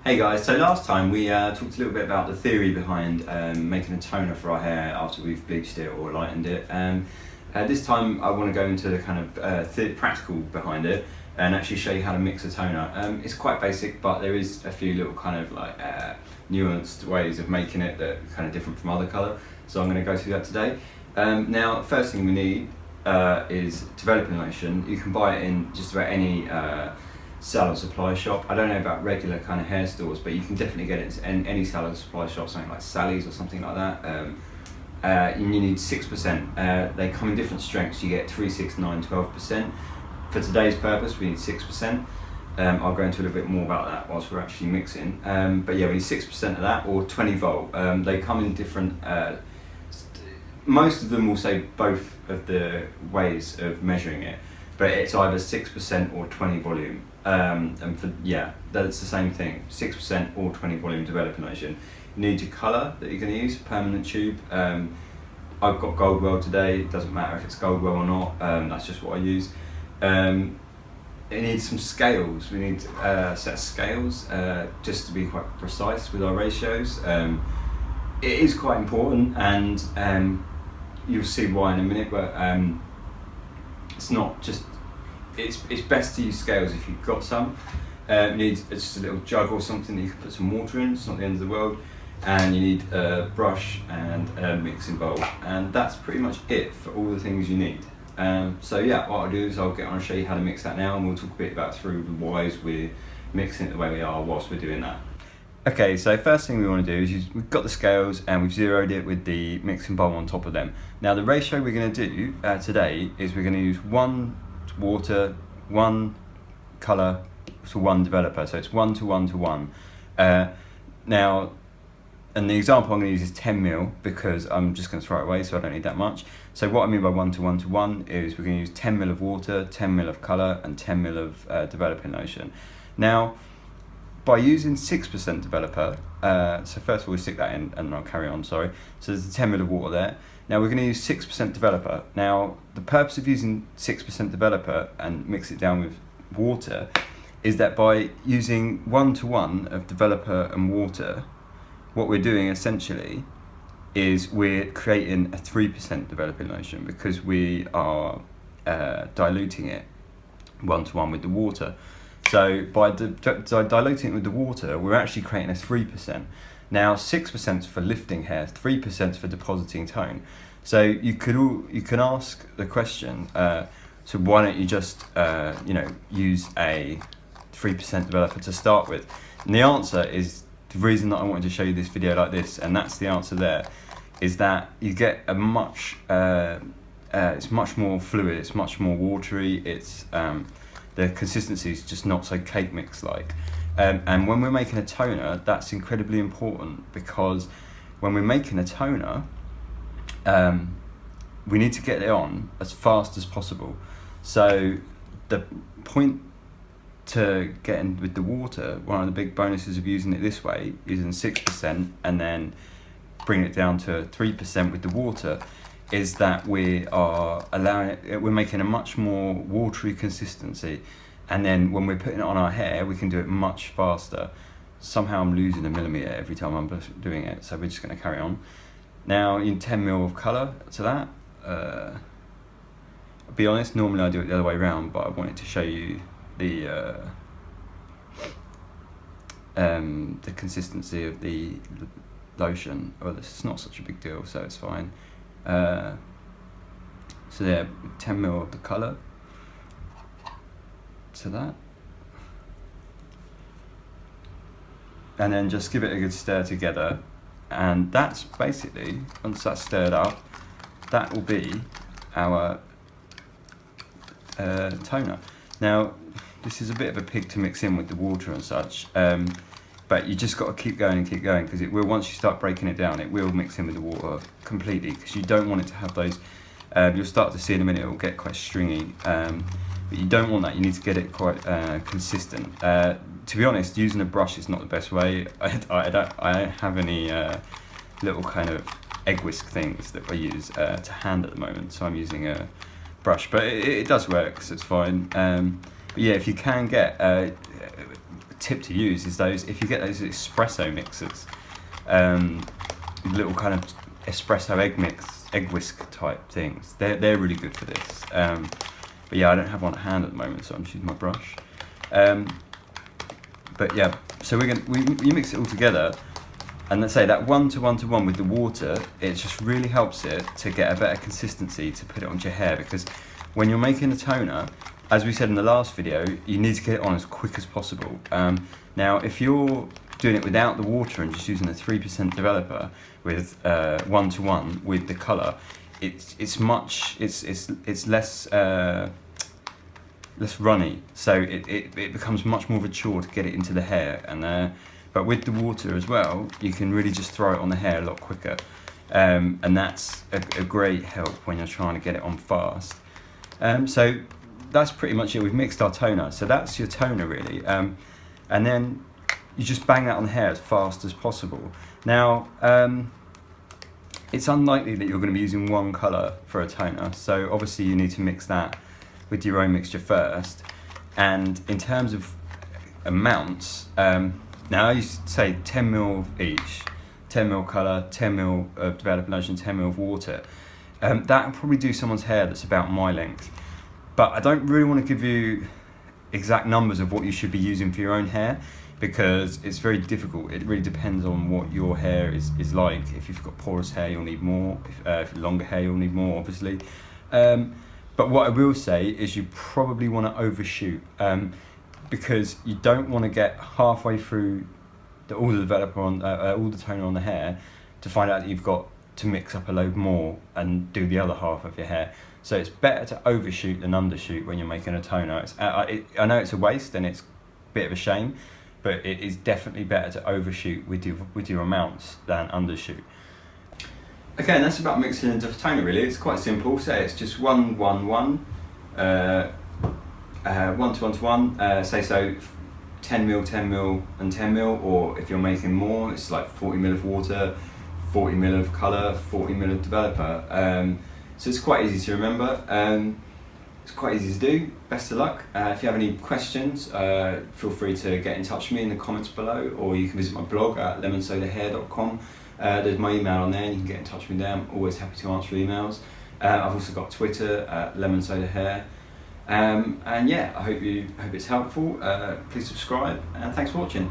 Hey guys, so last time we talked a little bit about the theory behind making a toner for our hair after we've bleached it or lightened it. This time I want to go into the kind of practical behind it and actually show you how to mix a toner. It's quite basic, but there is a few little kind of like nuanced ways of making it that are kind of different from other colour. So I'm going to go through that today. Now, first thing we need is developing lotion. You can buy it in just about any salon supply shop. I don't know about regular kind of hair stores, but you can definitely get it in any salon supply shop, something like Sally's or something like that. And you need 6%. They come in different strengths. You get 3, 6, 9, 12%. For today's purpose, we need 6%. I'll go into a little bit more about that whilst we're actually mixing. But yeah, we need 6% of that, or 20 volt. They come in different, most of them will say both of the ways of measuring it, but it's either 6% or 20 volume. And that's the same thing, 6% or 20 volume developing lotion. You need your colour that you're going to use, permanent tube. I've got Goldwell today. It doesn't matter if it's Goldwell or not, that's just what I use. It needs some scales. We need a set of scales, just to be quite precise with our ratios. It is quite important, and you'll see why in a minute, but it's not just, it's best to use scales if you've got some. You need just a little jug or something that you can put some water in. It's not the end of the world. And you need a brush and a mixing bowl, and that's pretty much it for all the things you need. So yeah, what I'll do is I'll get on and show you how to mix that now, and we'll talk a bit about through the whys we're mixing it the way we are whilst we're doing that. Okay, so first thing we want to do is we've got the scales and we've zeroed it with the mixing bowl on top of them. Now the ratio we're going to do today is we're going to use 1 water, 1 colour to 1 developer, so it's 1 to 1 to 1. Now, and the example I'm going to use is 10 ml because I'm just going to throw it away, so I don't need that much. So what I mean by 1 to 1 to 1 is we're going to use 10 ml of water, 10 ml of colour and 10 ml of developing lotion. Now, by using 6% developer, so first of all we stick that in and I'll carry on, sorry. So there's the 10 ml of water there. Now we're going to use 6% developer. Now the purpose of using 6% developer and mix it down with water is that by using 1 to 1 of developer and water, what we're doing essentially is we're creating a 3% developing lotion because we are diluting it 1 to 1 with the water. So by diluting it with the water, we're actually creating a 3%. Now 6% is for lifting hair, 3% is for depositing tone. So you can ask the question, so why don't you just use a 3% developer to start with? And the answer is, the reason that I wanted to show you this video like this, and that's the answer there, is that you get a it's much more fluid, it's much more watery, it's the consistency is just not so cake mix like. And when we're making a toner, that's incredibly important, because when we're making a toner, we need to get it on as fast as possible. So the point to get in with the water, one of the big bonuses of using it this way, using 6% and then bringing it down to 3% with the water, is that we are we're making a much more watery consistency, and then when we're putting it on our hair, we can do it much faster. Somehow I'm losing a millimetre every time I'm doing it, so we're just going to carry on. Now, in 10 ml of colour to that. I'll be honest, normally I do it the other way around, but I wanted to show you the consistency of the lotion. Well, this is not such a big deal, so it's fine. So yeah, 10 ml of the colour to that, and then just give it a good stir together, and that's basically, once that's stirred up, that will be our toner. Now this is a bit of a pig to mix in with the water and such, but you just got to keep going and keep going, because it will, once you start breaking it down, it will mix in with the water completely, because you don't want it to have those, you'll start to see in a minute it will get quite stringy, but you don't want that. You need to get it quite consistent. To be honest, using a brush is not the best way. I don't have any little kind of egg whisk things that I use to hand at the moment, so I'm using a brush, but it does work, so it's fine. But yeah, if you can get tip to use is those, if you get those espresso mixers, little kind of espresso egg whisk type things, they're really good for this. But yeah, I don't have one at hand at the moment, so I'm just using my brush. But yeah, so you mix it all together, and let's say that 1 to 1 to 1 with the water, it just really helps it to get a better consistency to put it onto your hair, because when you're making a toner, as we said in the last video, you need to get it on as quick as possible. Now, if you're doing it without the water and just using a 3% developer with 1 to 1 with the colour, it's less less runny, so it becomes much more of a chore to get it into the hair. And but with the water as well, you can really just throw it on the hair a lot quicker, and that's a great help when you're trying to get it on fast. So that's pretty much it. We've mixed our toner, so that's your toner really, and then you just bang that on the hair as fast as possible. Now, it's unlikely that you're going to be using one colour for a toner, so obviously you need to mix that with your own mixture first. And in terms of amounts, now I used to say 10ml of each, 10ml colour, 10ml of developing lotion, 10ml of water. That will probably do someone's hair that's about my length, but I don't really want to give you exact numbers of what you should be using for your own hair, because it's very difficult. It really depends on what your hair is like. If you've got porous hair, you'll need more. If longer hair, you'll need more, obviously. But what I will say is you probably want to overshoot, because you don't want to get halfway through all the developer on all the toner on the hair to find out that you've got to mix up a load more and do the other half of your hair. So it's better to overshoot than undershoot when you're making a toner. I know it's a waste and it's a bit of a shame, but it is definitely better to overshoot with your amounts than undershoot. Okay, and that's about mixing a toner really. It's quite simple. So it's just 1, 1, 1, 1 to 1 to 1. Say so 10ml, 10ml, and 10ml. Or if you're making more, it's like 40ml of water, 40ml of colour, 40ml of developer. So it's quite easy to remember. It's quite easy to do. Best of luck. If you have any questions, feel free to get in touch with me in the comments below, or you can visit my blog at lemonsodahair.com. There's my email on there, and you can get in touch with me there. I'm always happy to answer emails. I've also got Twitter at lemonsodahair. And yeah, I hope it's helpful. Please subscribe, and thanks for watching.